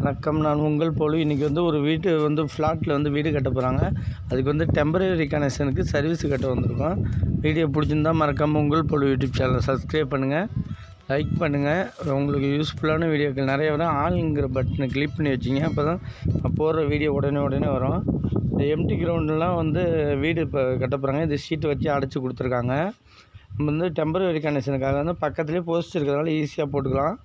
வணக்கம். நான் உங்கள் போலு. இன்றைக்கி ஒரு வீட்டு ஃப்ளாட்டில் வீடு கட்ட போகிறாங்க. அதுக்கு டெம்பரரி கனெக்ஷனுக்கு சர்வீஸ் கட்ட வந்திருக்கோம். வீடியோ பிடிச்சிருந்தால் மறக்காமல் உங்கள் போலு யூடியூப் சேனலை சப்ஸ்கிரைப் பண்ணுங்கள், லைக் பண்ணுங்கள். உங்களுக்கு யூஸ்ஃபுல்லான வீடியோக்கள் நிறைய வரும். ஆளுங்கிற பட்டனை கிளிக் பண்ணி வச்சிங்க, அப்போ தான் நான் போடுற வீடியோ உடனே வரும். இந்த எம்டி கிரவுண்டெலாம் வீடு இப்போ கட்ட போகிறாங்க. இது ஷீட்டு வச்சு அடைச்சி கொடுத்துருக்காங்க. நம்ம டெம்பரரி கனெக்ஷனுக்காக பக்கத்துலேயே போஸ்ட் இருக்கிறதால ஈஸியாக போட்டுக்கலாம்.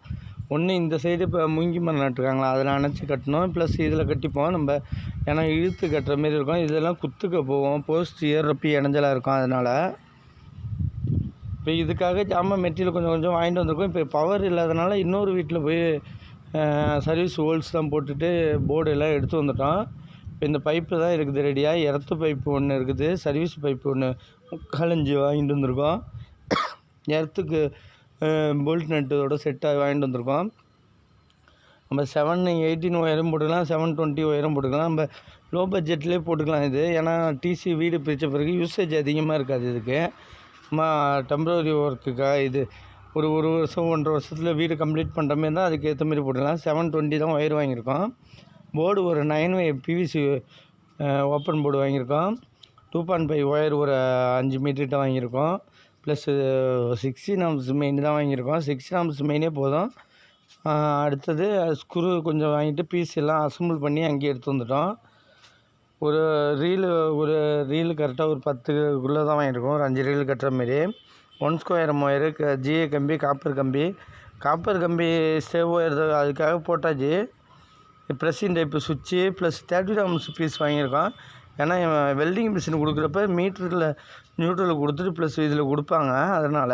ஒன்று இந்த சைடு இப்போ முங்கி மரம் நட்டுருக்காங்களா, அதில் அணைச்சி கட்டணும். ப்ளஸ் இதில் கட்டிப்போம் நம்ம, ஏன்னா இழுத்து கட்டுற மாரி இருக்கும். இதெல்லாம் குத்துக்க போவோம், போஸ்ட் ஏறுறப்பி இடைஞ்சலாக இருக்கும். அதனால் இப்போ இதுக்காக ஜாமான் மெட்டீரியல் கொஞ்சம் வாங்கிட்டு வந்திருக்கோம். இப்போ பவர் இல்லாதனால இன்னொரு வீட்டில் போய் சர்வீஸ் ஹோல்ஸ் தான் போட்டுட்டு போர்டு எல்லாம் எடுத்து வந்துட்டோம். இப்போ இந்த பைப்பு தான் இருக்குது ரெடியாக. எர்த்து பைப்பு ஒன்று இருக்குது, சர்வீஸ் பைப்பு ஒன்று 3/4 வாங்கிட்டு வந்திருக்கோம். எர்த்துக்கு போல்ட் நட்டோட செட்டாக வாங்கிட்டு வந்திருக்கோம். நம்ம 718 ஒயரும் போட்டுக்கலாம், 720 ஒயரும் போட்டுக்கலாம். நம்ம லோ பட்ஜெட்லேயே போட்டுக்கலாம் இது. ஏன்னா டிசி வீடு பிரித்த பிறகு யூசேஜ் அதிகமாக இருக்காது. இதுக்கு நம்ம டெம்பரரி ஒர்க்குக்காக இது ஒரு வருஷம் 1.5 வருஷத்தில் வீடு கம்ப்ளீட் பண்ணுற மாதிரி தான் அதுக்கு ஏற்ற மாதிரி போட்டுக்கலாம். 720 தான் ஒயர் வாங்கியிருக்கோம். போர்டு ஒரு 9 பிவிசி ஓப்பன் போர்டு வாங்கியிருக்கோம். 2.5 ஒயர் ஒரு 5 மீட்டர்கிட்ட வாங்கியிருக்கோம். ப்ளஸ் 16 ஆம்ஸ் மெயின் தான் வாங்கியிருக்கோம். 16 ஆம்ஸ் மெயினே போதும். அடுத்தது ஸ்க்ரூ கொஞ்சம் வாங்கிட்டு பீஸ் எல்லாம் அசம்பிள் பண்ணி அங்கேயே எடுத்து வந்துட்டோம். ஒரு ரீலு கரெக்டாக ஒரு 10குள்ளே தான் வாங்கியிருக்கோம். ஒரு 5 ரீல் கட்டுற மாரி. 1 ஸ்கொயர் ஒயரு, ஜிஏ கம்பி, காப்பர் கம்பி ஸ்டேவ் ஒயர் அதுக்காக போட்டாச்சு. ப்ரெஸ்ஸிங் டைப்பு சுவிட்சு ப்ளஸ் 30 ஆம்ஸ் பீஸ் வாங்கியிருக்கோம். ஏன்னா வெல்டிங் மிஷின் கொடுக்குறப்ப மீட்டரில் நியூட்ரல் கொடுத்துட்டு ப்ளஸ் இதில் கொடுப்பாங்க. அதனால்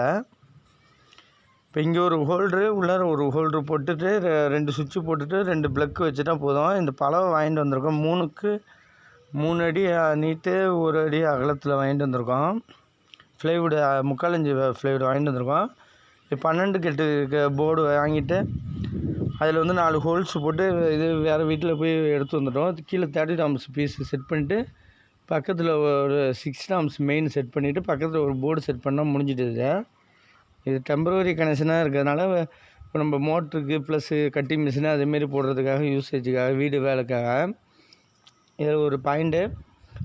இப்போ இங்கே ஒரு ஹோல்ட்ரு, உள்ளார ஒரு ஹோல்ட்ரு போட்டுட்டு 2 சுவிட்சு போட்டுட்டு 2 ப்ளக்கு வச்சுட்டா போதும். இந்த பலவை வாங்கிட்டு வந்திருக்கோம். 3க்கு 3 அடி நீட்டு, 1 அடி அகலத்தில் வாங்கிட்டு வந்திருக்கோம். ஃப்ளைவுடு 3/4 இன்ச்சு ஃப்ளைவுடு வாங்கிட்டு வந்திருக்கோம். 12 கெட்டு போர்டு வாங்கிட்டு அதில் 4 ஹோல்ஸ் போட்டு இது வேறு வீட்டில் போய் எடுத்து வந்துட்டோம். கீழே 30 ஆம்ஸ் பீஸ் செட் பண்ணிவிட்டு பக்கத்தில் ஒரு 16 ஆம்ஸ் மெயின் செட் பண்ணிவிட்டு பக்கத்தில் ஒரு போர்டு செட் பண்ணால் முடிஞ்சிட்டு. இது டெம்பரரி கனெக்ஷனாக இருக்கிறதுனால இப்போ நம்ம மோட்டருக்கு ப்ளஸ்ஸு கட்டிங் மிஷினு அதேமாரி போடுறதுக்காக யூசேஜுக்காக வீடு வேலைக்காக இதில் ஒரு பாயிண்ட்டு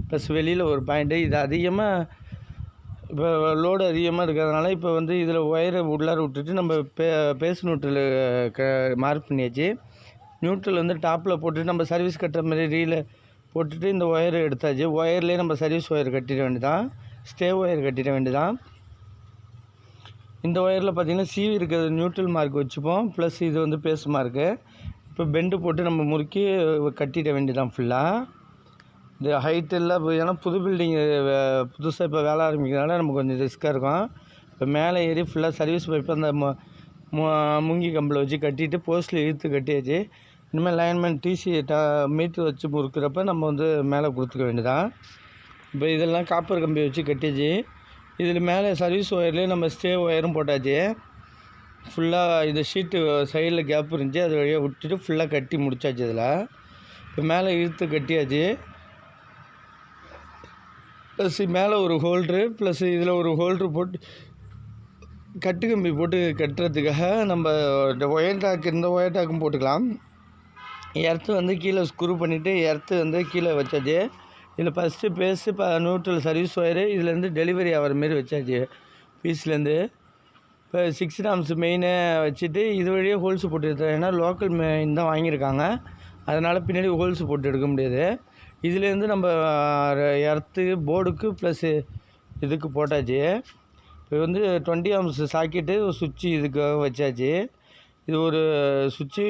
ப்ளஸ் வெளியில் ஒரு பாயிண்ட்டு. இது அதிகமாக இப்போ லோடு அதிகமாக இருக்கிறதுனால இப்போ இதில் ஒயரை உள்ளார விட்டுட்டு நம்ம பேஸ் நியூட்ரல் மார்க் பண்ணியாச்சு. நியூட்ரல் டாப்பில் போட்டுட்டு நம்ம சர்வீஸ் கட்டுற மாதிரி ரீலை போட்டுட்டு இந்த ஒயரை எடுத்தாச்சு. ஒயர்லேயே நம்ம சர்வீஸ் ஒயர் கட்டிட வேண்டியதான், ஸ்டே ஒயர் கட்டிட வேண்டியதான். இந்த ஒயரில் பார்த்திங்கன்னா சீவி இருக்கிறது நியூட்ரல் மார்க் வச்சுப்போம். ப்ளஸ் இது பேஸ் மார்க்கு. இப்போ பெண்டு போட்டு நம்ம முறுக்கி கட்டிட வேண்டியதான் ஃபுல்லாக. இது ஹைட் எல்லாம் ஏன்னா புது பில்டிங் புதுசாக இப்போ வேலை ஆரம்பிக்கிறதுனால நமக்கு கொஞ்சம் ரிஸ்க்காக இருக்கும். இப்போ மேலே ஏறி ஃபுல்லாக சர்வீஸ் பைப்பு அந்த முங்கி கம்பில் வச்சு கட்டிட்டு போஸ்ட்டில் இழுத்து கட்டியாச்சு. இனிமேல் லைன்மேன் டிசி மீட்ரு வச்சு முறுக்கிறப்ப நம்ம மேலே கொடுத்துக்க வேண்டியதான். இப்போ இதெல்லாம் காப்பர் கம்பி வச்சு கட்டியாச்சு. இதில் மேலே சர்வீஸ் ஒயர்லேயே நம்ம ஸ்டே ஒயரும் போட்டாச்சு. ஃபுல்லாக இது ஷீட்டு சைடில் கேப் இருந்துச்சு, அது வழியாக விட்டுட்டு ஃபுல்லாக கட்டி முடிச்சாச்சு. இதில் இப்போ மேலே இழுத்து கட்டியாச்சு. ப்ளஸ் மேலே ஒரு ஹோல்ட்ரு ப்ளஸ் இதில் ஒரு ஹோல்ட்ரு போட்டு கட்டு கம்பி போட்டு கட்டுறதுக்காக நம்ம ஒயர் டாக் இந்த ஒயர் டாக்கும் போட்டுக்கலாம். எர்த்து கீழே ஸ்க்ரூ பண்ணிவிட்டு எர்த்து கீழே வச்சாச்சு. இதில் first phase neutral service wire இதுலேருந்து டெலிவரி ஆகிற மாரி வச்சாச்சு. பீஸ்லேருந்து இப்போ 16 ஆம்ஸ் மெயினை வச்சுட்டு இது வழியே ஹோல்ஸ் போட்டு எடுத்தோம். ஏன்னா லோக்கல் மெயின் தான் வாங்கியிருக்காங்க, அதனால் பின்னாடி ஹோல்ஸ் போட்டு எடுக்க முடியாது. இதுலேருந்து நம்ம எர்த்து போர்டுக்கு ப்ளஸ்ஸு இதுக்கு போட்டாச்சு. இப்போ 20 ஆம்ஸ் சாக்கெட்டு சுவிட்சு இதுக்காக வச்சாச்சு. இது ஒரு சுவிட்சு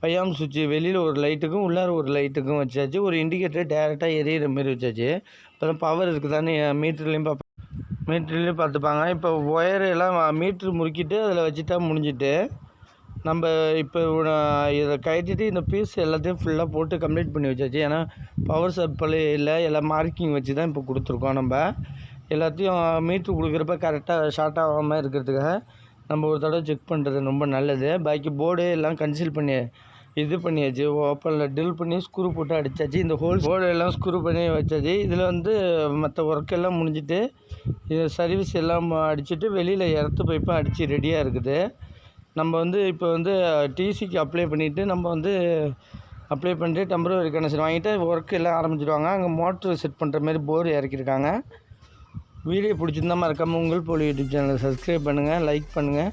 5 ஆம்ஸ் சுவிட்சு வெளியில் ஒரு லைட்டுக்கும் உள்ளார ஒரு லைட்டுக்கும் வச்சாச்சு. ஒரு இண்டிகேட்டர் டேரெக்டாக எரியிற மாரி வச்சாச்சு. இப்போ தான் பவர் இருக்குதான்னு மீட்டர்லேயும் பார்த்துப்பாங்க. இப்போ ஒயர் எல்லாம் மீட்ரு முறுக்கிட்டு அதில் வச்சுட்டா முடிஞ்சிட்டு நம்ம இப்போ இதை கட்டிட்டு இந்த பீஸ் எல்லாத்தையும் ஃபுல்லாக போட்டு கம்ப்ளீட் பண்ணி வச்சாச்சு. ஏன்னா பவர் சப்ளை இல்லை, எல்லாம் மார்க்கிங் வச்சு தான் இப்போ கொடுத்துருக்கோம். நம்ம எல்லாத்தையும் மீட்ரு கொடுக்குறப்ப கரெக்டாக ஷார்ட் ஆகாமல் இருக்கிறதுக்காக நம்ம ஒரு தடவை செக் பண்ணுறது ரொம்ப நல்லது. பாக்கி போர்டு எல்லாம் கன்சீல் பண்ணி இது பண்ணியாச்சு. ஓப்பனில் ட்ரில் பண்ணி ஸ்க்ரூ போட்டு அடித்தாச்சு. இந்த போர்டு எல்லாம் ஸ்க்ரூ பண்ணி வச்சாச்சு. இதில் மற்ற ஒர்க்கெல்லாம் முடிஞ்சிட்டு இது சர்வீஸ் எல்லாம் அடிச்சுட்டு வெளியில் எர்த்து பைப்பும் அடித்து ரெடியாக இருக்குது. நம்ம வந்து இப்போ வந்து டிசிக்கு அப்ளை பண்ணிவிட்டு நம்ம வந்து அப்ளை பண்ணிட்டு டெம்பரவரி கனெக்ஷன் வாங்கிட்டு ஒர்க் எல்லாம் ஆரம்பிச்சிடுவாங்க. அங்கே மோட்ரு செட் பண்ணுற மாதிரி போர் இறக்கியிருக்காங்க. வீடியோ பிடிச்சிருந்தா மறக்காமல் உங்கள் போலி யூடியூப் சேனலை சப்ஸ்கிரைப் பண்ணுங்கள், லைக் பண்ணுங்கள்.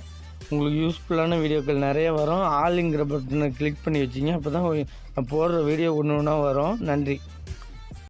உங்களுக்கு யூஸ்ஃபுல்லான வீடியோக்கள் நிறைய வரும். ஆளுங்கிற பட்டனை கிளிக் பண்ணி வச்சிங்க, அப்போ தான் நான் போடுற வீடியோ ஒன்று ஒன்றா வரும். நன்றி.